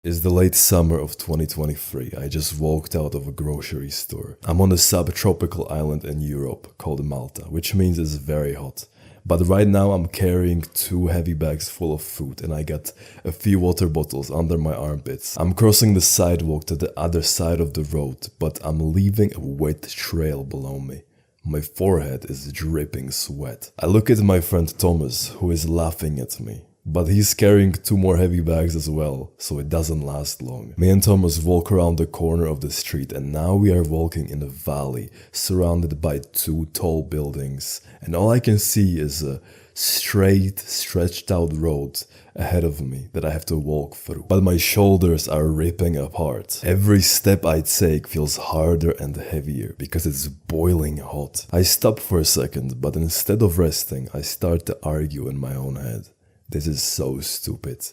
It's the late summer of 2023. I just walked out of a grocery store. I'm on a subtropical island in Europe called Malta, which means it's very hot. But right now I'm carrying 2 heavy bags full of food and I got a few water bottles under my armpits. I'm crossing the sidewalk to the other side of the road, but I'm leaving a wet trail below me. My forehead is dripping sweat. I look at my friend Thomas, who is laughing at me. But he's carrying 2 more heavy bags as well, so it doesn't last long. Me and Thomas walk around the corner of the street and now we are walking in a valley surrounded by 2 tall buildings. And all I can see is a straight, stretched out road ahead of me that I have to walk through. But my shoulders are ripping apart. Every step I take feels harder and heavier because it's boiling hot. I stop for a second, but instead of resting, I start to argue in my own head. This is so stupid.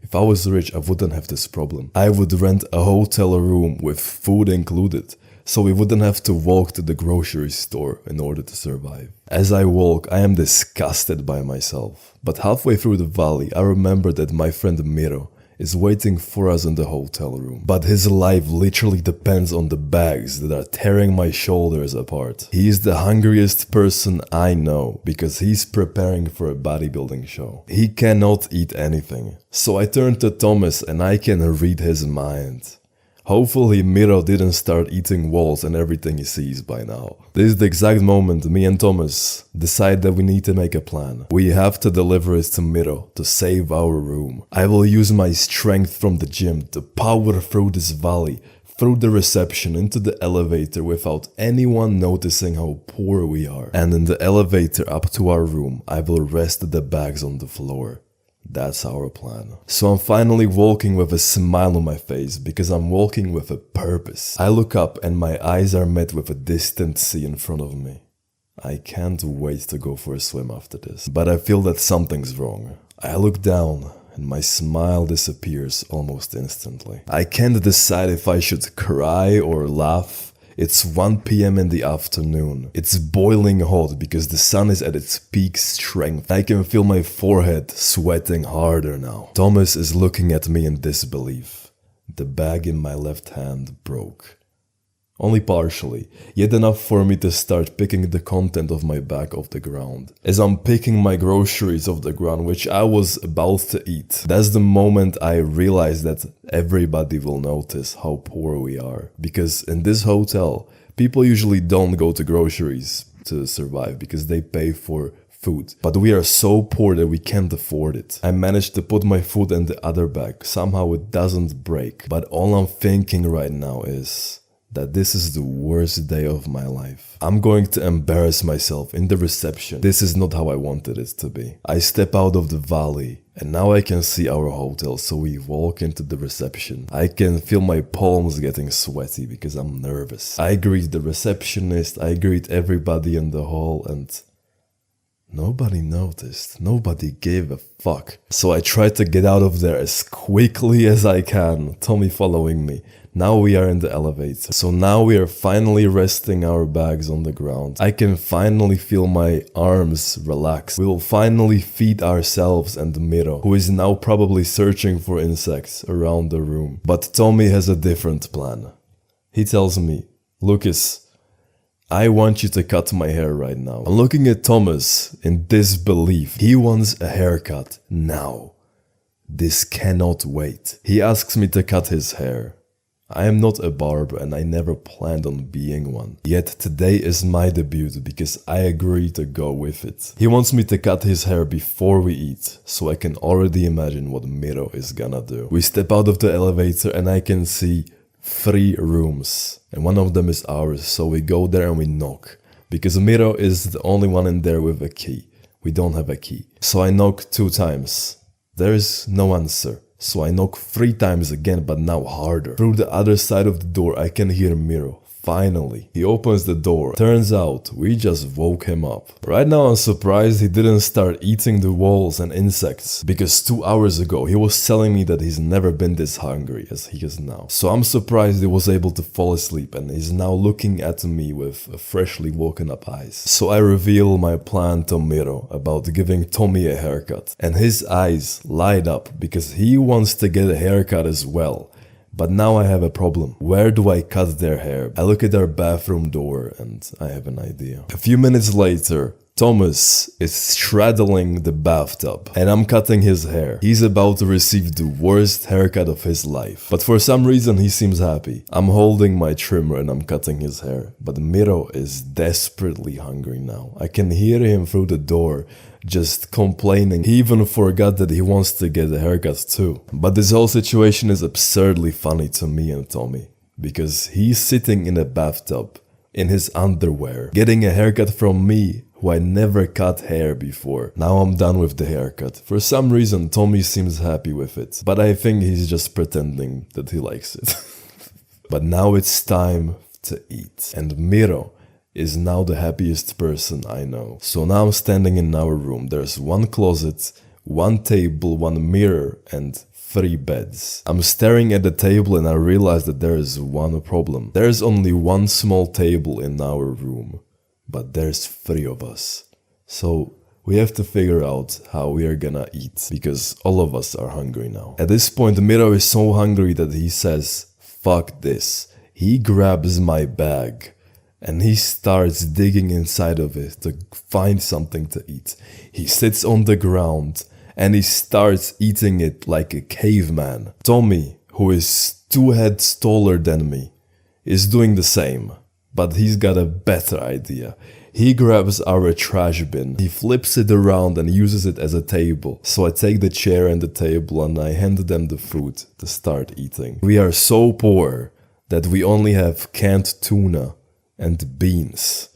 If I was rich, I wouldn't have this problem. I would rent a hotel room with food included, so we wouldn't have to walk to the grocery store in order to survive. As I walk, I am disgusted by myself. But halfway through the valley, I remember that my friend Miro is waiting for us in the hotel room. But his life literally depends on the bags that are tearing my shoulders apart. He is the hungriest person I know because he's preparing for a bodybuilding show. He cannot eat anything. So I turn to Thomas and I can read his mind. Hopefully Miro didn't start eating walls and everything he sees by now. This is the exact moment me and Thomas decide that we need to make a plan. We have to deliver it to Miro to save our room. I will use my strength from the gym to power through this valley, through the reception into the elevator without anyone noticing how poor we are. And in the elevator up to our room, I will rest the bags on the floor. That's our plan. So I'm finally walking with a smile on my face because I'm walking with a purpose. I look up and my eyes are met with a distant sea in front of me. I can't wait to go for a swim after this. But I feel that something's wrong. I look down and my smile disappears almost instantly. I can't decide if I should cry or laugh. It's 1 p.m. in the afternoon. It's boiling hot because the sun is at its peak strength. I can feel my forehead sweating harder now. Thomas is looking at me in disbelief. The bag in my left hand broke. Only partially, yet enough for me to start picking the content of my bag off the ground. As I'm picking my groceries off the ground, which I was about to eat, that's the moment I realize that everybody will notice how poor we are. Because in this hotel, people usually don't go to groceries to survive because they pay for food. But we are so poor that we can't afford it. I managed to put my food in the other bag. Somehow it doesn't break. But all I'm thinking right now is that this is the worst day of my life. I'm going to embarrass myself in the reception. This is not how I wanted it to be. I step out of the valley and now I can see our hotel, so we walk into the reception. I can feel my palms getting sweaty because I'm nervous. I greet the receptionist, I greet everybody in the hall and nobody noticed. Nobody gave a fuck. So I try to get out of there as quickly as I can, Tommy following me. Now we are in the elevator. So now we are finally resting our bags on the ground. I can finally feel my arms relax. We will finally feed ourselves and Miro, who is now probably searching for insects around the room. But Tommy has a different plan. He tells me, "Lucas, I want you to cut my hair right now." I'm looking at Thomas in disbelief. He wants a haircut now. This cannot wait. He asks me to cut his hair. I am not a barber and I never planned on being one. Yet today is my debut because I agree to go with it. He wants me to cut his hair before we eat, so I can already imagine what Miro is gonna do. We step out of the elevator and I can see 3 rooms. And one of them is ours, so we go there and we knock. Because Miro is the only one in there with a key. We don't have a key. So I knock 2 times. There is no answer. So I knock 3 times again, but now harder. Through the other side of the door, I can hear Miro Finally, he opens the door. Turns out, we just woke him up. Right now I'm surprised he didn't start eating the walls and insects, because 2 hours ago he was telling me that he's never been this hungry as he is now. So I'm surprised he was able to fall asleep and he's now looking at me with freshly woken up eyes. So I reveal my plan to Miro about giving Tommy a haircut, and his eyes light up because he wants to get a haircut as well. But now I have a problem. Where do I cut their hair? I look at their bathroom door and I have an idea. A few minutes later, Thomas is straddling the bathtub and I'm cutting his hair. He's about to receive the worst haircut of his life. But for some reason he seems happy. I'm holding my trimmer and I'm cutting his hair. But Miro is desperately hungry now. I can hear him through the door just complaining. He even forgot that he wants to get a haircut too. But this whole situation is absurdly funny to me and Tommy, because he's sitting in a bathtub in his underwear getting a haircut from me, who I never cut hair before. Now I'm done with the haircut. For some reason Tommy seems happy with it, but I think he's just pretending that he likes it. But now it's time to eat, and Miro is now the happiest person I know. So now I'm standing in our room. There's one closet, one table, one mirror, and 3 beds. I'm staring at the table and I realize that there is one problem. There's only one small table in our room, but there's 3 of us. So we have to figure out how we are gonna eat, because all of us are hungry now. At this point, Miro is so hungry that he says, "Fuck this." He grabs my bag and he starts digging inside of it to find something to eat. He sits on the ground and he starts eating it like a caveman. Tommy, who is 2 heads taller than me, is doing the same, but he's got a better idea. He grabs our trash bin, he flips it around and uses it as a table. So I take the chair and the table and I hand them the food to start eating. We are so poor that we only have canned tuna and beans.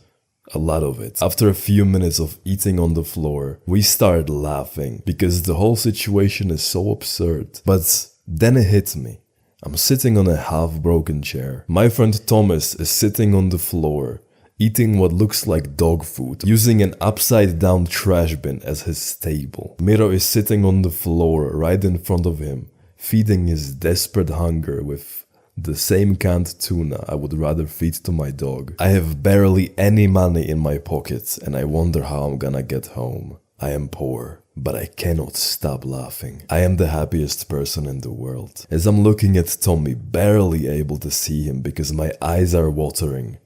A lot of it. After a few minutes of eating on the floor, we start laughing because the whole situation is so absurd. But then it hit me. I'm sitting on a half-broken chair. My friend Thomas is sitting on the floor, eating what looks like dog food, using an upside-down trash bin as his table. Miro is sitting on the floor right in front of him, feeding his desperate hunger with the same canned tuna I would rather feed to my dog. I have barely any money in my pocket and I wonder how I'm gonna get home. I am poor, but I cannot stop laughing. I am the happiest person in the world. As I'm looking at Tommy, barely able to see him because my eyes are watering,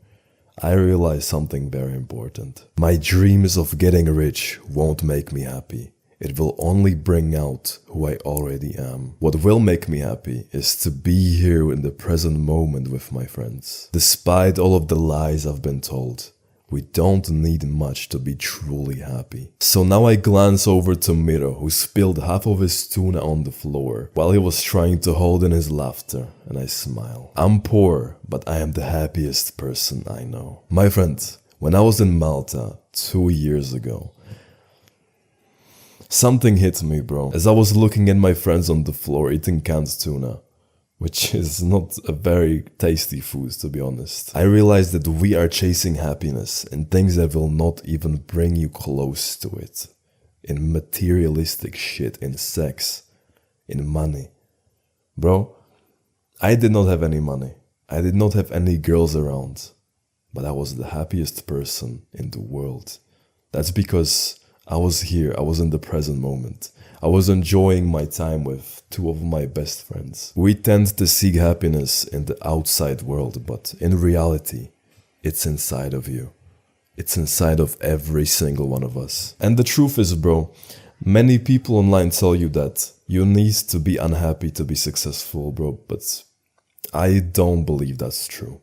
I realize something very important. My dreams of getting rich won't make me happy. It will only bring out who I already am. What will make me happy is to be here in the present moment with my friends. Despite all of the lies I've been told, we don't need much to be truly happy. So now I glance over to Miro, who spilled half of his tuna on the floor while he was trying to hold in his laughter, and I smile. I'm poor, but I am the happiest person I know. My friend, when I was in Malta 2 years ago, something hit me, bro, as I was looking at my friends on the floor eating canned tuna, which is not a very tasty food, to be honest. I realized that we are chasing happiness in things that will not even bring you close to it. In materialistic shit, in sex, in money. Bro, I did not have any money. I did not have any girls around. But I was the happiest person in the world. That's because I was here, I was in the present moment. I was enjoying my time with 2 of my best friends. We tend to seek happiness in the outside world, but in reality, it's inside of you. It's inside of every single one of us. And the truth is, bro, many people online tell you that you need to be unhappy to be successful, bro, but I don't believe that's true.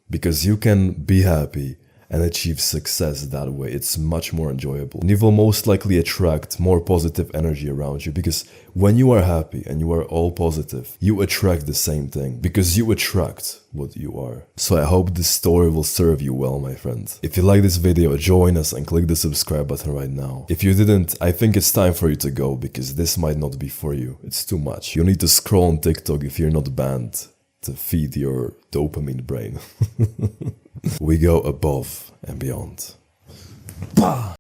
Because you can be happy and achieve success that way. It's much more enjoyable. And you will most likely attract more positive energy around you, because when you are happy and you are all positive, you attract the same thing, because you attract what you are. So I hope this story will serve you well, my friend. If you like this video, join us and click the subscribe button right now. If you didn't, I think it's time for you to go, because this might not be for you. It's too much. You need to scroll on TikTok if you're not banned. to feed your dopamine brain. We go above and beyond. Bah!